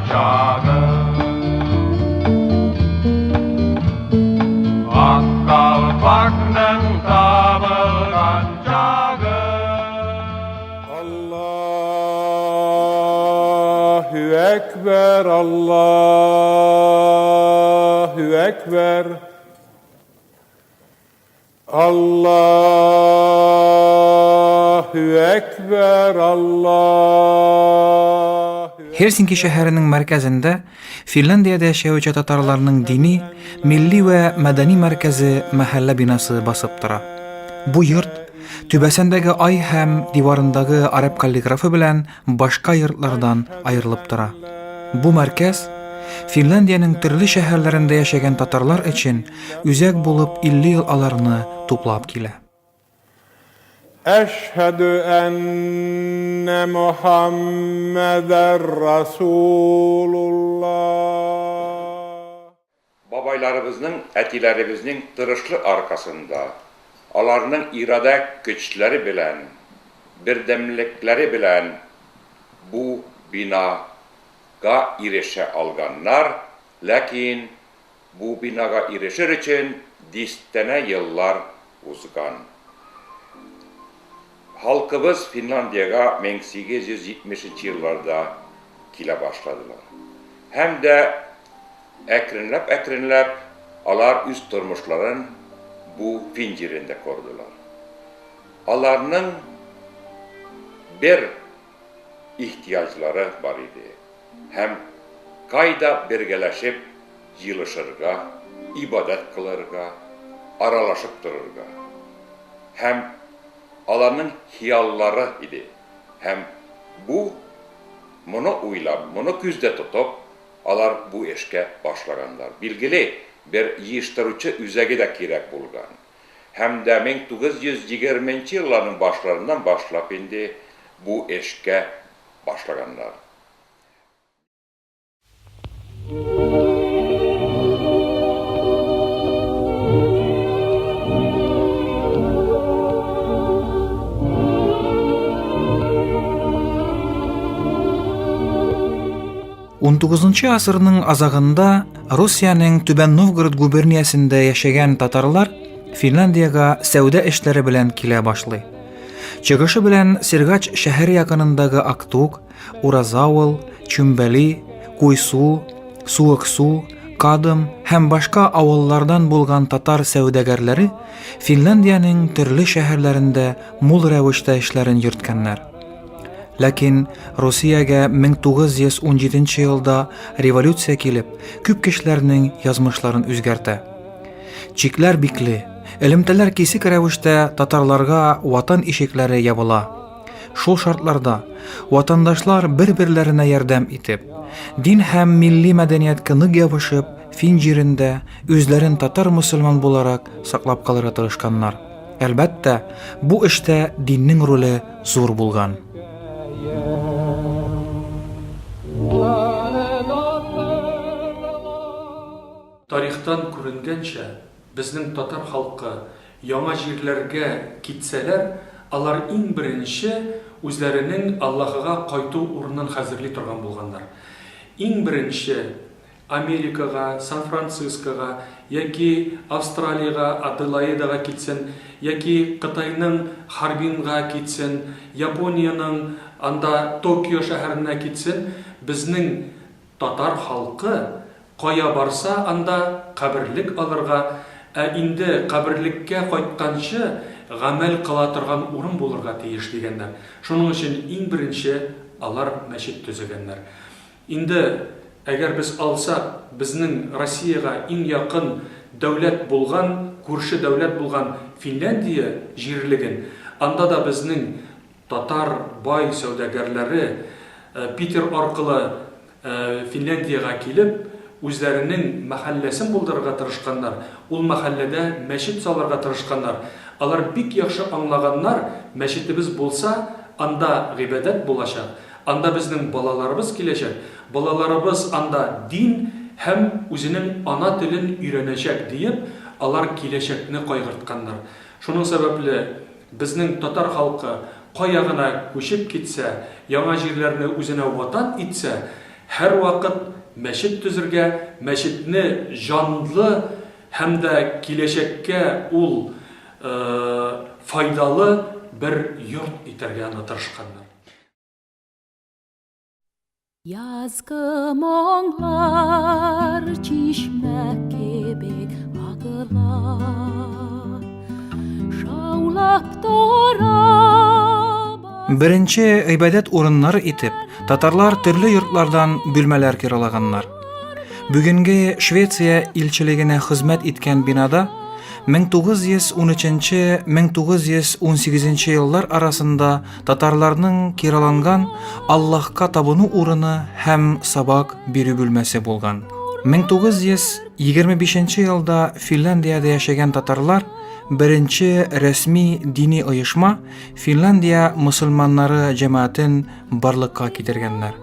çağı, Ak kalpakның tabılgan çağı. Allahu Ekber, Allahu Ekber. Allahu Ekber, Allahu. Helsinki şəhərinin mərkəzində Finlandiyada yaşayıcı tatarlarının dini, milli və mədəni mərkəzi məhəllə binası basıb tura. Bu yurt tübəsindəki ay həm divarındağı Arab kalligrafı bilən başqa yurtlardan ayrılıb tura. Bu mərkəz Finlandiyanın türlü şəhərlərində yaşayan tatarlar üçün üzək bulub 50 yıl alarını toplab kilə. Eşhedü enne Muhammeden Resulullah. Babaylarımızın, etilerimizin tırışlı arkasında, alarının irade güçleri bilen, birdemlikleri bilen bu binaga irişe alganlar, lakin bu binaga irişir için distene yıllar uzgan. Halkımız Finlandiya'ya 1870 yıllarda kile başladılar. Hem de ekrinlep alar üst durmuşların bu fincirinde kordular. Alarının bir ihtiyaçları var idi. Hem kayda birgeleşip yılışırga, ibadet kılırga, aralaşıp dururga. Hem alanın hiyalları idi. Hem bunu uylab, bunu küzde tutup, alar bu eşke başlaganlar. Bilgili bir yiyiştirucu üzegi de kirek bulgan. Hem de 1920 yılların başlarından başlap indi bu eşke başlaganlar. 19-cı asırның azağında Rusiyanın Tübən Novgorod guberniyasında yaşayan tatarlar Finlandiyaga səudə işləri bilən kilə başlı. Çıgışı bilən Sirgaç şəhəri yaxınındağı Aktuk, Urazavl, Çümbəli, Kuysu, Suıqsu, Kadım həm başqa avullardan bulğan tatar səudəgərləri Finlandiyanın türlü şəhərlərində mul rəvişdə işlərin yürütkənlər. Lakin Rusiyaga 1917 yılda revolyusiya kilib, küp kişilərinin yazmışların üzgərtə. Çiklər bikli, elimtələr kesik rəvişdə tatarlarga vatan işikləri yabıla. Şol şartlarda vatandaşlar bir-birlərinə yardım etib, din həm milli mədəniyyət kınık yapışıb, fincirində özlərin tatar musulman bularak saqlab qalıra tırışkanlar. Əlbəttə, bu işdə dinnin rolü zor bulğan. Tarixtan күренгәнчә, безнең татар халкы яңа җирләргә китсәләр, алар иң беренче үзләренең Аллаһыга кайту урынын хәзерли торган булганнар. Иң беренче Америкага, Сан-Францискога, яки Австралияга, Аделаидага китсен, яки Кытайның Харбинга китсен, Японияның анда Токио шәһәренә китсен, безнең татар халкы кая барса анда каберлек алырга, инде каберлеккә кайтканчы гамәл кыла торган урын булырга тиеш дигәннәр. Шуның өчен иң беренче алар мәчет төзегәннәр. Инде әгәр без алсак, безнең Россиягә иң якын дәүләт булган, күрше дәүләт булган Финляндия җирлеген, анда да безнең татар бай сәүдәгәрләре Питер аркылы Финляндияга килеп, үзләренең мәхәлләсен булдырырга тырышканнар. Ул мәхәлләдә мәчет салырга тырышканнар. Алар бик яхшы аңлаганнар, мәчетебез булса, анда гыйбадәт булачак. Анда безнең балаларыбыз киләчәк. Балаларыбыз анда дин һәм үзенең ана телен өйрәнәчәк диеп, алар киләчәкне кайгыртканнар. Шуның сәбәпле безнең татар халкы кая гына күчеп китсә, яңа җирләрне үзенә ватан итсә, Her vakit meşit tüzürge, meşitni canlı hem de kileşekke ul faydalı bir yurt itergeni tırışkanlar. Yazgı monlar çişmek gibi akılar Şaulap dora Birinci ibadet orunları itip, Tatarlar türlü yurtlardan bölmeler kiralaganlar. Bugünkü Şvetsiya ilçiligine hizmet etken binada 1913-1918 yıllar arasında Tatarlarning kiralangan Allah'a tabunu urunu hem sabak biri bölmesi bolgan. 1925 yılda Finlandiyada yaşayan Tatarlar birinci resmi dini uyuşma Finlandiya Müslümanları cemaatin barlıkka getirgenler.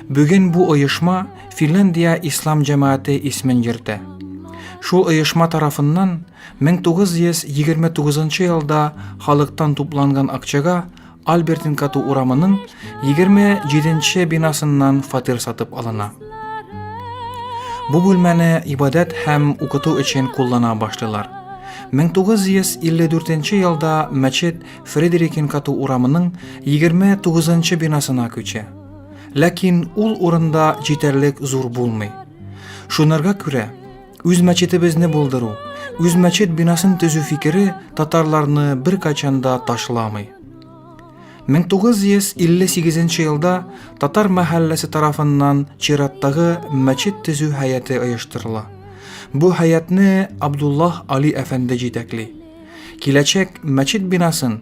Bugün bu uyuşma Finlandiya İslam Cemaati ismin yirdi. Şu uyuşma tarafından 1929 yılda halktan toplangan akçaga Albertin Katu uramının 27. binasından fatir satıp alına. Bu bölmeni ibadet hem okutu için kullana başladılar. 1954 yılda Meçit Frederikin Katu uramının 29. binasına köçe. Lakin ul orunda yeterlik zor bulmay. Şunlarga göre, üz meçitimizni bulduru, üz meçit binasını tüzü fikri Tatarlarını bir kaçanda taşlamay. 1958 yılda Tatar mahallesi tarafından Çirat'tagı meçit tüzü hayatı uyuşturula. Bu hayatını Abdullah Ali Efendi jitekli. Kilecek meçit binasın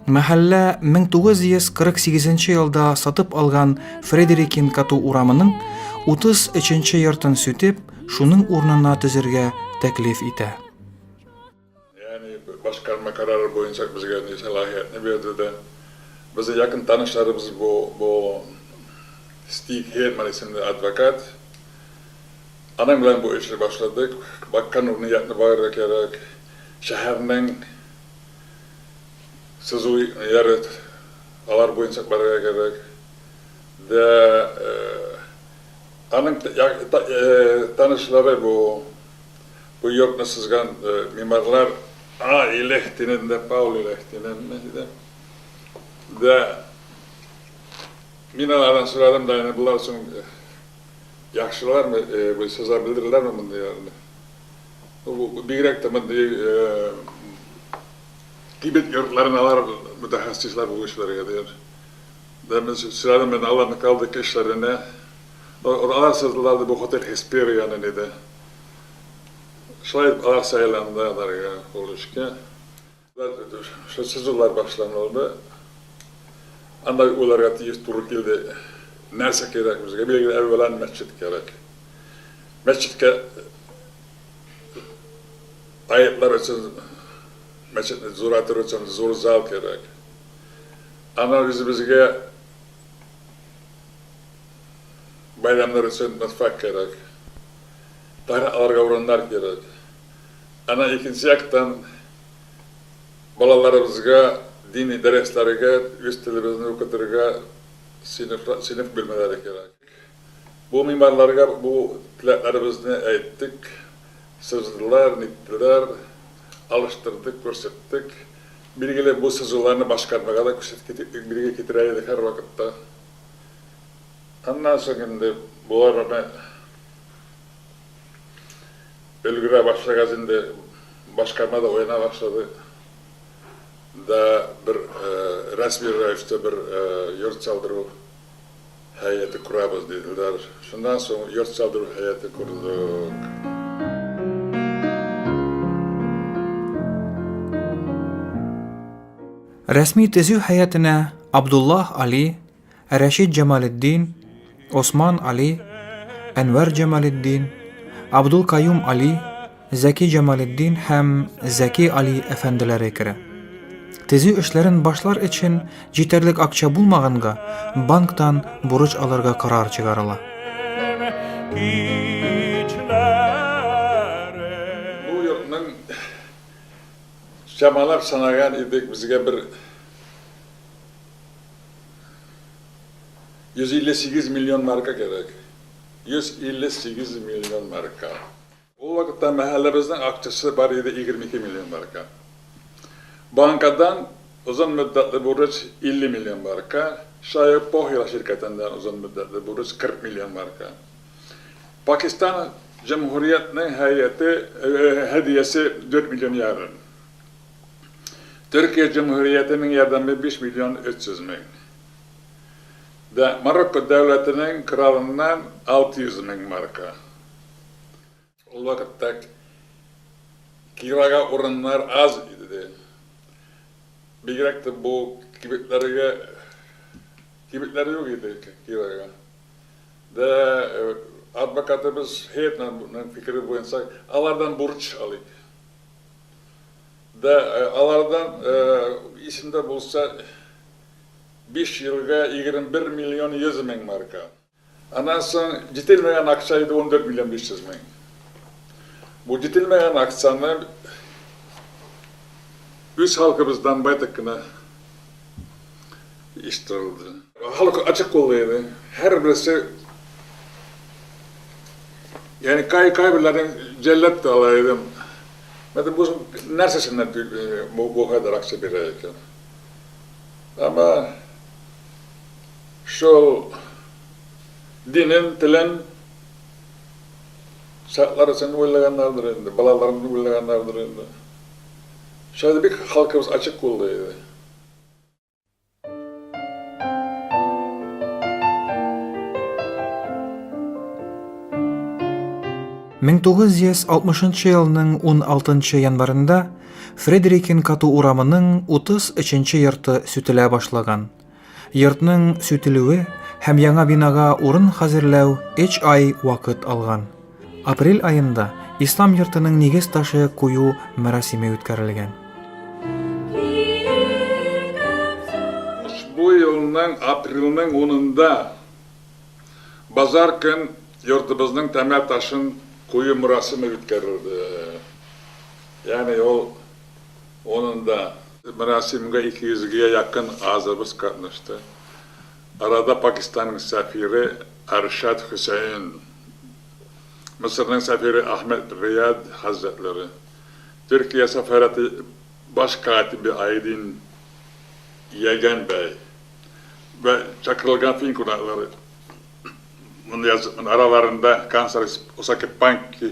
mahalle 1948 yılda satıp algan Frederikin Katu uramının 33. yurtun sütüp şunun urnuna tüzürge teklif ite. Yani başkanma kararı boyunca bizge salahiyetini verdi de bize yakın tanışlarımız bu Stig Hedman isimli advokat. Anam bilen bu işe başladık. Bakkan urniyatını bağırı gerek. Şehirden sızı yeri alar boyunca bağırı gerek. De anın tanışları bu yurtna sızgan mimarlar A ilehtinin de Paul ilehtinin de minalardan sıradım da yani bunlar için yaxşılar mı bu söze bildirirler mi bunu yani bu birek de Tibet yurtlarına alar mütehassisler bu işlere diyor. Demin sıradım ben Allah'ın kaldık işlerine oralar sızdılardı bu Hotel Hesperia'nın idi. Şayet alar sayılandalar ya oluşken. Şu sızılar başlanıldı. Anda ularga tiyis turu kildi. Nerse gerek bizge? Bilgi evvelen mescid gerek. Mescidke ayetler için, mescid zuratır için zor zal gerek. Ana bizge bayramlar için mutfak gerek. Daha alarga orunlar gerek. Ana ikinci yaktan balalarımızga dini derslerine, üst dilimizni okuturga sınıf bilmeleri gerek. Bu mimarlarga bu tileklerimizni ayttık, sızdılar, nittiler, alıştırdık, görsettik. Bilgili bu sızılarını başkarmaga da birge getireydik her vakitte. Ondan sonra bularını ölgüre başlaga şimdi başkarma da oyuna başladı. Da bir resmi rayışta bir yurt çaldırı heyeti kurabız dediler. Şundan sonra yurt çaldırı heyeti kurduk. Resmi tüzü hayatına Abdullah Ali, Reşid Cemalettin, Osman Ali, Enver Cemalettin, Abdülkayyum Ali, Zeki Cemalettin hem Zeki Ali efendileri kire. Tezi işlerin başlar için yeterlik akça bulmağınga banktan buruç alırga karar çıkarıla. Bu yurtun cemalar sanagan idik bizge bir 158 milyon marka gerek. 158 milyon marka. O vakitte mahallemizin akçesi var idi 22 milyon marka. Bankadan uzun müddetli borç 50 milyon marka. Şayet Pohya şirketinden uzun müddetli borç 40 milyon marka. Pakistan Cumhuriyeti'nin hediyesi 4 milyon yarın. Türkiye Cumhuriyeti'nin yardımı 5 milyon 300 bin. Marokko devletinin kralından 600 bin marka. O vakitte kiraga oranlar az idi. Bilgerek de bu kibitleri yok idi kiraga. Advokatımız heyetinin fikri boyunca alardan borç alıp. Alardan isimde bulsa 5 yılga 21 milyon 100 bin marka. Ondan sonra citilmeyen akçaydı 14 milyon 500 bin. Bu citilmeyen akçanı üst halkımızdan baytakına iştirildi. Halk açık kolluydu. Her birisi yani kaybırların cellat da alaydım. Ben bu nersesinden bu kadar akça bir ayken. Ama şu dinin, tilin şartlar için uyulaganlardır indi, balalarını uyulaganlardır indi. Şöyle bir halkımız açık kolluydu. Мең 1960 елның 16 январында Фредерикин Кату урамының 33 йорты сүтелә башлаган. Йортның сүтелүе һәм яңа бинага урын хәзерләү 3 ай вакыт алган. Апрель айында Ислам йортының нигез ташы кую мәрасиме үткәрелгән. Bu yılın April'in 10'unda Bazar gün yurtumuzun temel taşın koyu murasımı ütkerildi. Yani onun da murasimine 200'ye yakın azabız katmıştı. Arada Pakistan'ın sefiri Erşad Hüseyin, Mısır'ın sefiri Ahmet Riyad Hazretleri, Türkiye Seferati Başkatibi Aydin Yegen Bey ve çakırılgan film konakları. Bunun aralarında Kansas Osaka Banki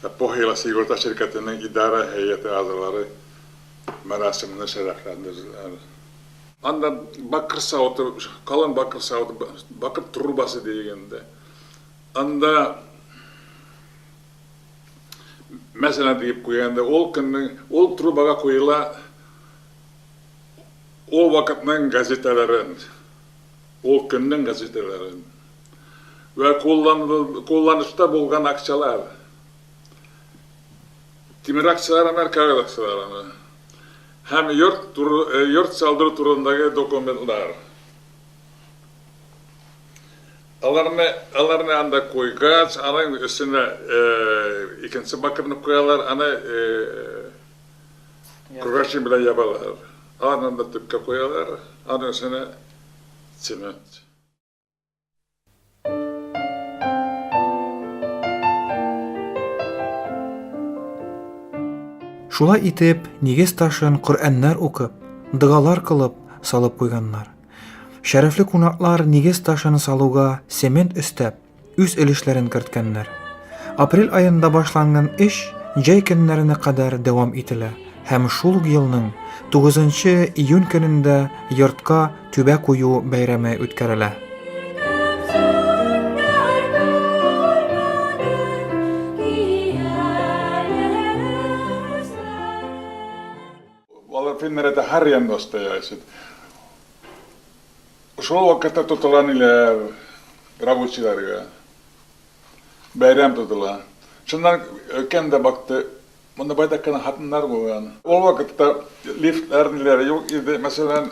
ve Pohjola Sigorta Şirketi'nin idare heyeti azaları merasimini şereflendirdiler. Anda bakır sautu, kalın bakır sautu, bakır turbası diyende. Anda mesela deyip koyanda, ol turbaga koyula o vakitnin gazetelerin, o günün gazetelerin ve kullanışta bulgan akçalar. Timir akçalar, Amerika akçalarını. Hem yurt saldırı turundaki dokumentler. Alarını anda koygaç, anın üstüne ikinci bakırını koyarlar, anı kurgaçın bile yaparlar. Anında tüpke koyarlar, anın üstüne çiment. Шулай итеп, нигез ташын Коръәннәр укып, дыгалар кылып салып куйганнар. Шәрәфле кунаклар нигез ташын салуга цемент өстәп, үз өлешләрен керткәннәр. Апрель айында башланган эш җәй көннәренә кадәр дәвам ителә һәм шул ук елның 9 июнь көнендә йортка түбә кую бәйрәме үткәрелә. Finneritä härjän nostajaiset. Şol vakitte tutulan ile ravutsilarga. Bayram tutulan. Şundan kende baktı. Bunda baytakkana hatunlar koyan. O vakitte liftler yok idi. Mesela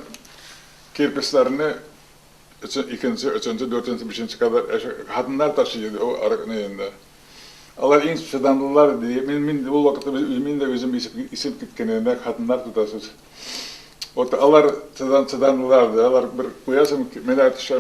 kirpislerini ikinci, üçüncü, dördüncü, beşinci kadar hatunlar taşıyordu o arasında. Allah en sıdanlılar diye, min o vakitte min de özüm isim gitkeninde hatunlar tutasız. O da Allah sıdanlılardı, Allah bir koyasım menatışa.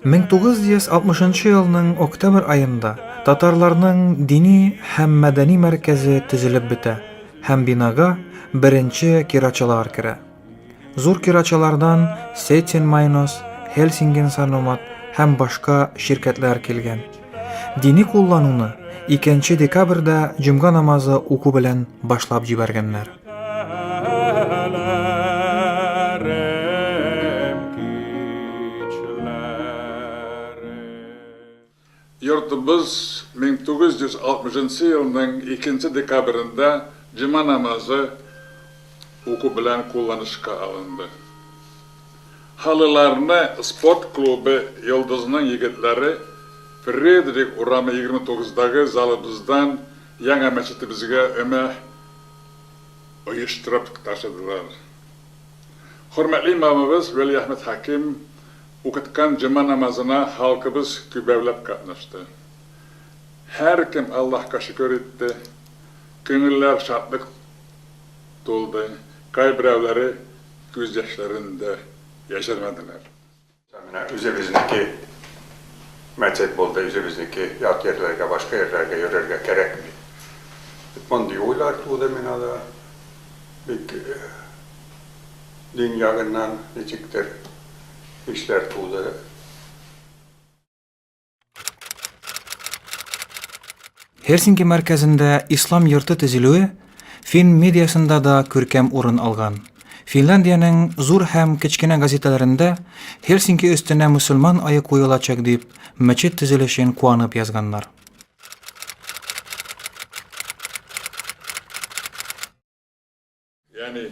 1960 елның октябрь айында татарларның дини һәм мәдәни мәркәзе төзелеп бетә һәм бинага беренче кирачылар керә. Зур кирачылардан Сетин Майнос, Хельсинген Саномат һәм башка ширкәтләр килгән. Дини куллануны 2 декабрьдә җомга намазы уку белән башлап җибәргәннәр. Yurtımız 1960 yılının 2 dekabrında cuma namazı oku bilen kullanışka alındı. Halılarını sport klubu Yıldız'ın yigitleri Fredrik Uramı 29'daki zalımızdan Yana meçitimizge öme uyuşturup taşıdılar. Hürmetli imamımız Veli Ahmet Hakim okutkan cuma namazına halkımız kübevlep katmıştı. Her kim Allah'a şükür etti, gönüller şartlık doldu, kaybırevleri gözyaşlarında yaşarmadılar. Üzerimizdeki mezhep oldu, üzerimizdeki yat yerlerine, başka yerlerine yörerge gerek mi? Man diyorlar tuğda minada bir dünyanın neciktir işler tuğda. Helsinki mərkəzində İslam yurtu төзелүе Фин медиасында да күркәм урын алган. Финляндиянең зур һәм кечкенә газеталарында Helsinki өстенә мөселман айы куелачак дип мәчет төзелешен куанып язганнар. Yani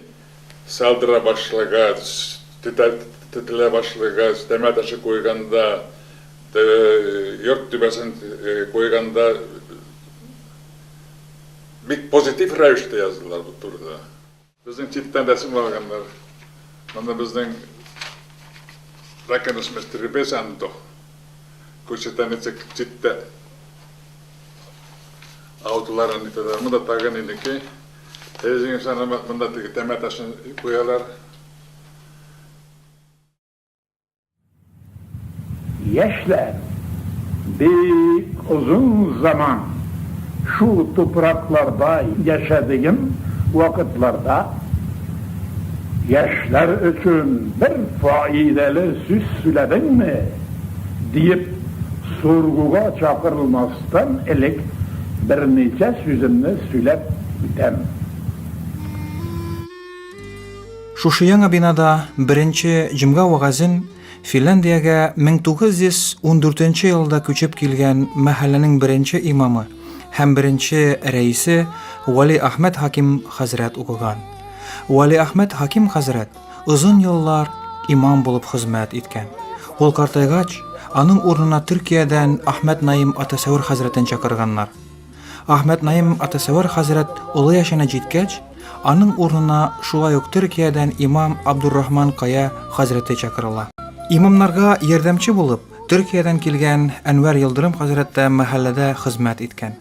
saldıra başlagaz, titile başlagaz, temel taşı koyganda, yurt tübesini koyganda bir pozitif rəvişdə yazdılar bu turda. Bizim çitten resim alganlar, bunda bizden rakennusmesteri Besando, kutsitten itse çitte autoların niteler, bunda tagan indiki, Helsingin Sanomat bunda temel taşını koyarlar. Yaşlar bir uzun zaman şu topraklarda yaşadığım vakitlarda yaşlar için bir faydalı söz söyledin mi deyip sorguya çakırılmazdan elek bir neçe sözümünü söylep bitem. Шушы яңа бинада беренче җомга вагазын Финляндиягә 1914 елда күчеп килгән мәхәлләнең беренче имамы һәм беренче рәисе Вали Ахмед Хаким хәзрәт укыган. Вали Ахмед Хаким хәзрәт озын еллар имам булып хезмәт иткән. Ул картайгач, аның урынына Төркиядән Ахмед Наим Атасәвер хәзрәтен чакырганнар. Ахмед Наим Атасәвер хәзрәт улы яшенә җиткәч, аның урынына шулай ук Төркиядән имам Абдуррахман Кая хәзрәте чакырыла. Имамнарга ярдәмче булып, Төркиядән килгән Әнвәр Йылдырым хәзрәт тә мәхәлләдә хезмәт иткән.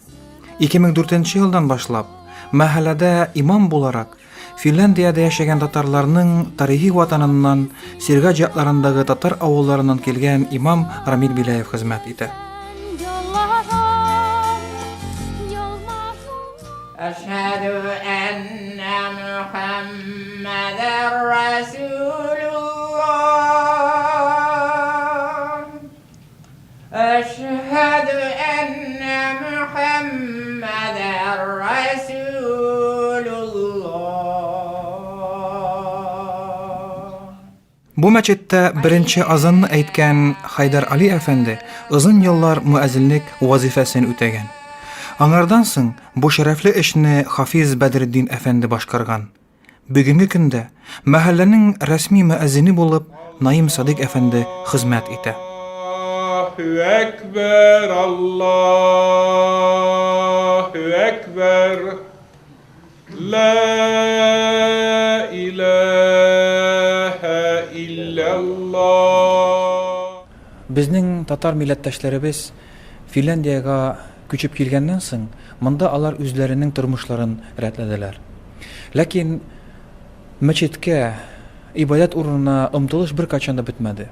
2004 елдан башлап, мәхәлләдә имам буларак Финляндиядә яшәгән татарларның тарихи ватаныннан Сиргач якларындагы татар авылларыннан килгән имам Рамил Биләев хезмәт итә. أشهد أن محمد رسول الله أشهد أن محمد رسول الله. Бу мәчеттә беренче азанны әйткән Хайдар Али әфәнде озын еллар муәззинлек вазифасын үтәгән. Аңардан соң бу шәрәфле эшне Хафиз Бәдретдин әфәнде башкарган. Бүгенге көндә мәхәлләнең рәсми муәззине булып Наим Садык әфәнде хезмәт итә. Allahu Ekber, Allahu Ekber, La ilahe illallah. Безнең татар милләттәшләребез Финляндиягә күчеп килгәннән соң, монда алар үзләренең тормышларын рәтләделәр. Ләкин мәчеткә, ибадат урынына омтылыш бер качан да бетмәде.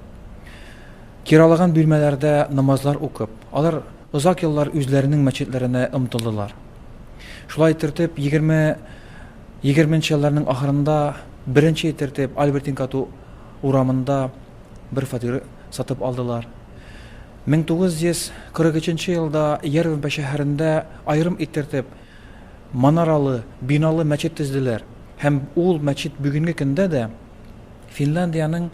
Kiraлаган бүлмәләрдә намазлар укып, алар озак еллар үзләренең мәчетләренә омтылдылар. Шулай итеп 20-нче елларның ахырында беренче итеп Альбертин Кату урамында бер фатир сатып алдылар. 1943 елда Ярвенпә шәһәрендә айрым итеп манаралы, биналы мәчет төзделәр. Һәм ул мәчет бүгенге көндә дә Финляндияның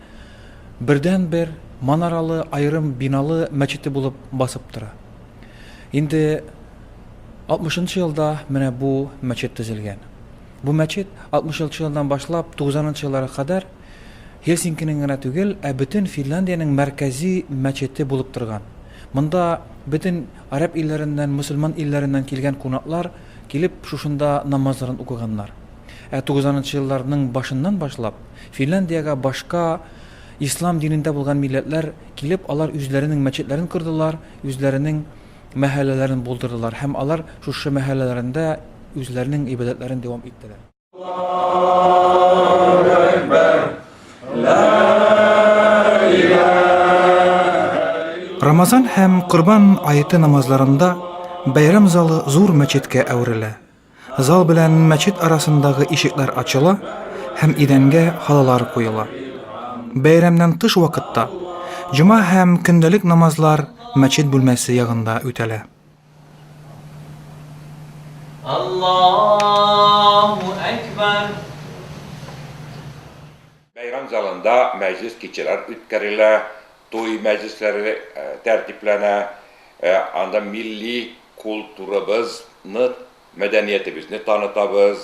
бердән-бер манаралы, айрым биналы мәчете булып басып тора. Инде 60-нчы елда менә бу мәчет төзелгән. Бу мәчет 60-нчы елдан башлап 90-нчы елларга кадәр Хельсинкиның гына түгел, бөтен Финляндияның мәркәзи мәчете булып торган. Монда бөтен араб илләреннән, мусульман илләреннән килгән кунаклар килеп шушында намазларын укыганнар. 90-нчы елларның башыннан башлап Финляндиягә башка ислам динендә булган милләтләр килеп, алар үзләренең мәчетләрен кырдылар, үзләренең мәхәлләләрен булдырдылар һәм алар шушы мәхәлләләрендә үзләренең ибадәтләрен дәвам иттеләр. Рамазан һәм Корбан айты намазларында бәйрәм залы зур мәчеткә әверелә. Зал белән мәчет арасындагы ишекләр ачыла һәм идәнгә халалар куела. Бәйрәмнән тыш вакытта җома һәм көндәлек намазлар мәчет бүлмәсе ягында үтәлә. Allahu Ekber. Bayram zalında meclis keçiler ütkərilə, toy meclisləri tərtiblənə, anda milli kulturumuzni, mədəniyyətimizni tanıtabız,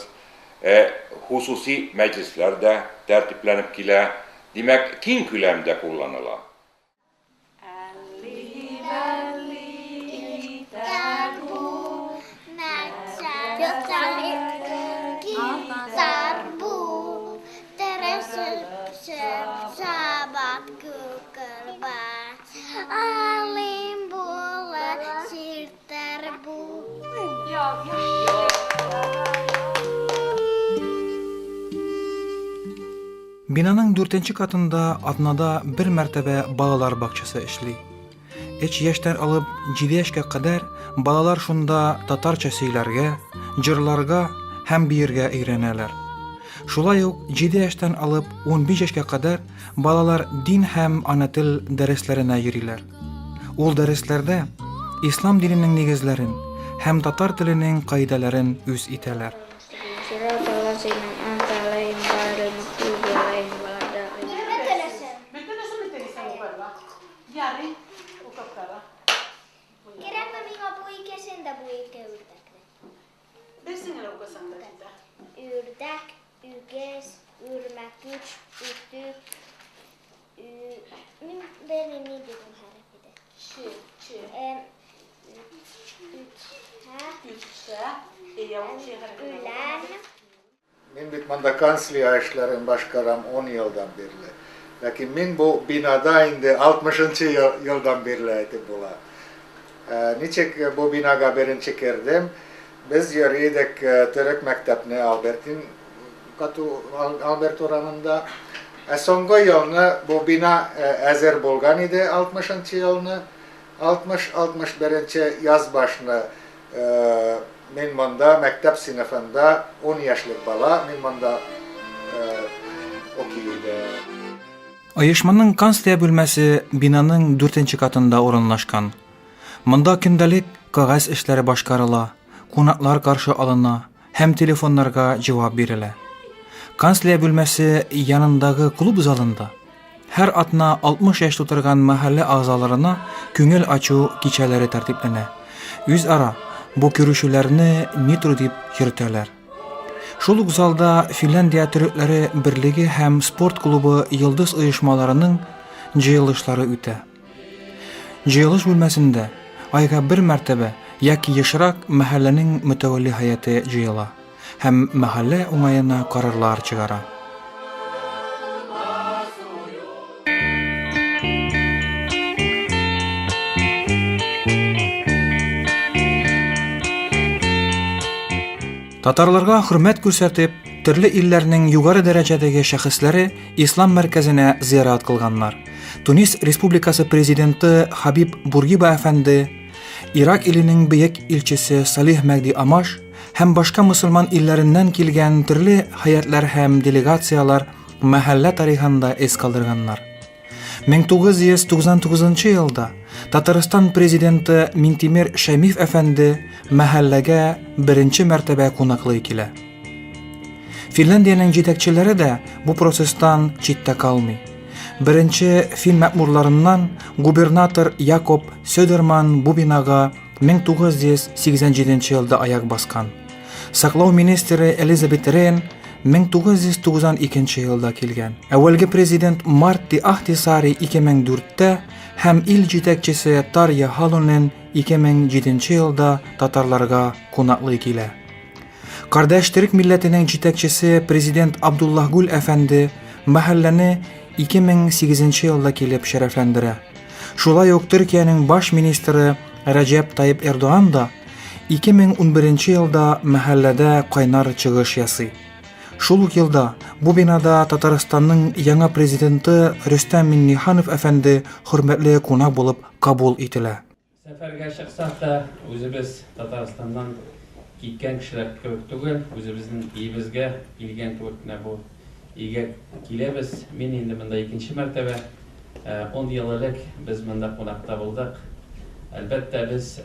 hususi meclislər də tərtiblənib kilə, demək, keng küləmdə kullanılan. Binanın 4-нче katında atnada bir mərtəbə balalar bakçası эшли. 3 яшьтән алып 7 яшькә кадәр балалар шунда татарча сөйләргә, җырларга һәм биергә өйрәнәләр. Шулай ук 7 яшьтән алып 15 яшькә кадәр балалар дин һәм ана тел дәресләренә йөриләр. Ул дәресләрдә ислам диненең нигезләрен һәм татар теленең каидәләрен үз итәләр. Ürdek, ügez, ürmeküç, ütük, benim neydi bu harfide? Ülen. Min bitmanda kansliya işlerin başkaram 10 yıldan beri. Lakin min bu binada indi 60. yıldan beri etim bula. Niçik bu binaga birinci kirdim. Biz yürüyorduk Türk mektebine Albert oranında. Songo yılını bu bina ezer bulgan idi 60. yılını. 60-61. yaz başını min manda mektep sınıfında 10 yaşlık bala min manda okuydu. Оешманың канцлия бүлмәсе бинаның 4-нче катында урынлашкан. Монда көндәлек кагаз эшләре башкарыла, кунаклар каршы алына һәм телефоннарга җавап бирелә. Канцлия бүлмәсе янындагы клуб залында һәр атна 60 яшь тутырган мәхәллә агзаларына күңел ачу кичәләре тәртипләнә. Үз ара бу күрешүләрне метро дип йөртәләр. Шул ук залда Финляндия төрекләре берлеге һәм спорт клубы йылдыз оешмаларының җыелышлары үтә. Җыелыш бүлмәсендә айга бер мәртәбә яки ешрак мәхәлләнең мөтәвәлли һәйәте җыела һәм мәхәллә уңаена карарлар чыгара. Татарларга хөрмәт күрсәтеп, төрле илләрнең югары дәрәҗәдәге шәхесләре ислам мәркәзенә зиярат кылганнар. Тунис Республикасы президенты Хабиб Бургиба әфәнде, Ирак иленең бөек илчесе Салих Мәгди Амаш һәм башка мусульман илләреннән килгән төрле һәйәтләр һәм делегациялар мәхәллә тарихында эз калдырганнар. 1999 елда Татарстан президенты Минтимер Шәймиев әфәнде мәхәлләгә беренче мәртәбә кунаклый килә. Финляндиянең җитәкчеләре дә бу процесстан читтә калмый. Беренче фин мәгъмурларыннан губернатор Якоб Söderman бу бинага 1987 елда аяк баскан. Саклау министры Элизабет Рейн 1992 елда килгән. Әүвәлге президент Марти Ахтисари 2004-тә һәм ил җитәкчесе Тарья Халонен 2007 елда татарларга кунаклый килә. Кардәш төрек милләтенең җитәкчесе президент Абдуллах Гүл әфәнде мәхәлләне 2008 елда килеп шәрәфләндерә. Шулай ук Төркиянең баш министры Раджеп Тайып Эрдоган да 2011 елда мәхәлләдә кайнар чыгыш ясый. Шул ук елда бу бинада Татарстанның яңа президенты Рөстәм Миңнеханов әфәнде хөрмәтле кунак булып кабул ителә. Сәфәргә чыксак та, үзебез Татарстаннан киткән кешеләр кебек түгел, үзебезнең иебезгә килгән кебек бу игә киләбез. Мин инде монда икенче мәртәбә 10 ел элек без монда кунакта булдык. Әлбәттә без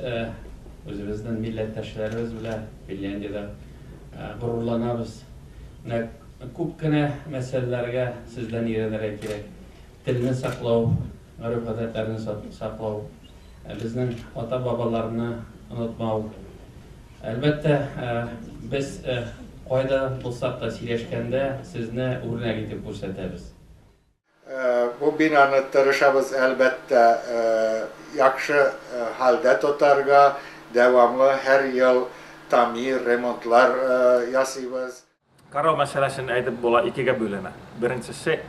үзебезнең милләттәшләребез белән Финляндиядә горурланабыз. Күп кенә мәсьәләләргә сездән өйрәнергә кирәк. Телне саклау, гореф-гадәтләрне саклау, безнең ата-бабаларны онытмау. Әлбәттә, без кайда булсак та сөйләшкәндә сезне үрнәк итеп күрсәтәбез. Bu binanı tırışabız elbette yakşı halde tutarga, devamlı her yıl tamir, remontlar yasıyız. Karao meselesini aytib bola ikiga bölünə. Birincisi,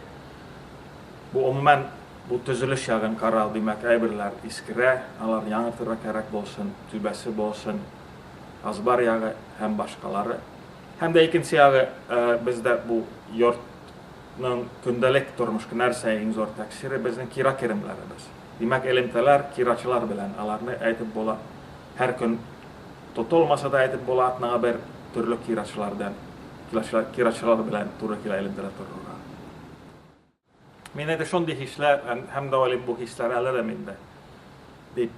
bu umuman bu tüzülüş yağın Karao demək əybirlər iskirə, alar yanıtırra kərək bolsun, tübəsi bolsun, azbar yağı həm başqaları. Həm də ikinci yağı bizdə bu yurtның gündəlik turmuşki nərsəyin zor təksiri bizning kira kirimlərimiz. Demək elimtələr kiraçılar bilən alarını aytib bola, hər gün tutulmasa da aytib bola atnağa bir türlü kiraçılar bilən turru kira elimtələr tururlar. Mine de şundi hislər, hem de olim bu hislər ələ də minde.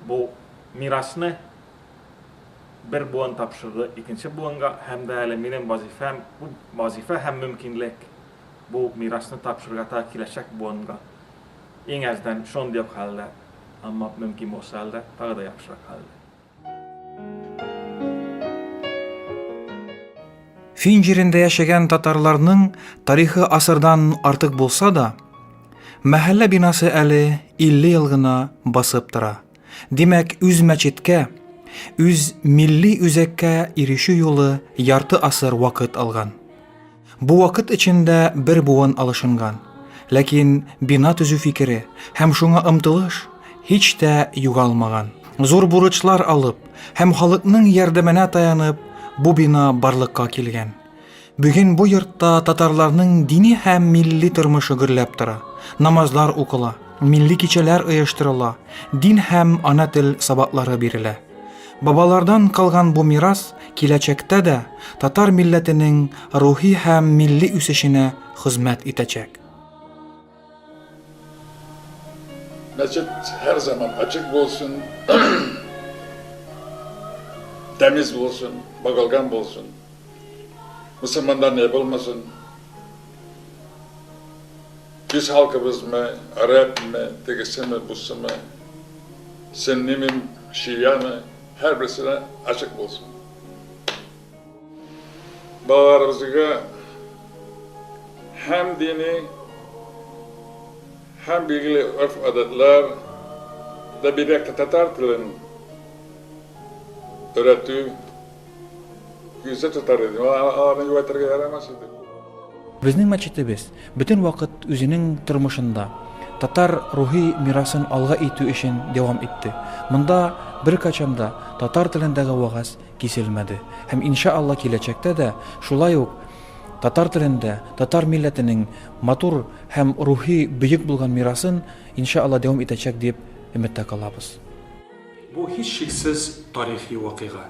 Bu mirasını bir buğun tapşırdı, ikinci buğunga hem de ələ minin vazifə hem mümkünlük. Bu mirasını tapşırığa ta kiləşək buğunga. En azdan şundi yok halde, ama mümkün olsa halde, daha da yaxşıraq halde. Фин җирендә яшәгән татарларның тарихы асырдан артык булса да, мәхәллә бинасы әле 50 ел гына басып тора. Димәк, үз мәчеткә, үз милли үзәккә ирешү юлы ярты асыр вакыт алган. Бу вакыт эчендә бер буын алышынган, ләкин бина төзү фикере һәм шуңа ымтылыш һич тә югалмаган. Зур бурычлар алып һәм халыкның ярдәменә таянып, бу бина барлыкка килгән. Бүген бу йортта татарларның дини һәм милли тормышы гөрләп тора. Намазлар укыла, милли кичәләр оештырыла, дин һәм ана тел сабаклары бирелә. Бабалардан калган бу мирас киләчәктә дә татар милләтенең рухи һәм милли үсешенә хезмәт итәчәк. Mescit her zaman açık olsun, temiz olsun, bakalgan olsun. Müslümanlar ne olmasın? Biz halkımız mı, Arap mı, Tegesi mi, Busu mu, Sünni mi, Şia mı, her birisine açık olsun. Bağlarımızda hem dini, hem bilgili örf adetler da bir dakika Tatar tilinin öğrettiği yüzde tutar idi. Alanı yuvatırga yaramaz idi. Безнең мәчетебез бөтен вакыт үзенең тормышында татар рухи мирасын алга итү өчен дәвам итте. Монда бер качанда татар телендәге вагаз киселмәде. Һәм иншаалла киләчәктә дә шулай ук татар телендә, татар милләтенең матур һәм рухи бөек булган мирасын иншалла дәвам итәчәк дип өметтә калабыз. Bu hiç şüphesiz tarihi vakıga.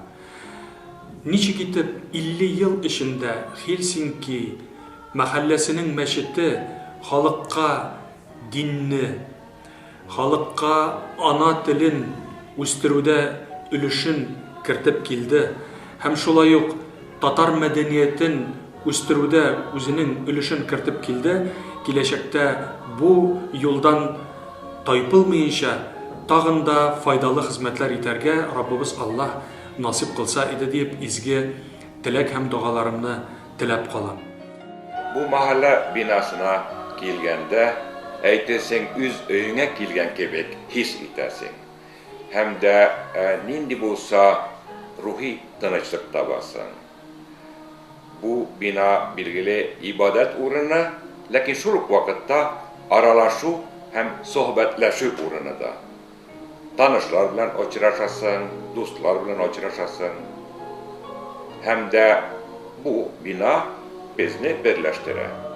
Niçin gidip 50 yıl içinde Helsinki mahallesinin meşidi halkka dinni, halkka ana tilin üstürüde ülüşün kirtip kildi. Hem şolay yok Tatar medeniyetin üstürüde özünün ülüşün kirtip kildi. Gelecekte bu yoldan taypılmayınca tağın da faydalı hizmetler iterge Rabbimiz Allah nasip kılsa idi deyip izgi tilek hem dualarımını tilep kalam. Bu mahalle binasına kilgende aytırsan üz öyüne kilgen kebek his itersin. Hem de nindi bolsa ruhi tınıçlık tabasın. Bu bina bilgili ibadet uğruna, lakin şuluk vakitte aralaşu hem sohbetleşu uğruna da. Tanışlar bilen oçuraşasın, dostlar bilen oçuraşasın. Hem de bu bina bizni birleştirir.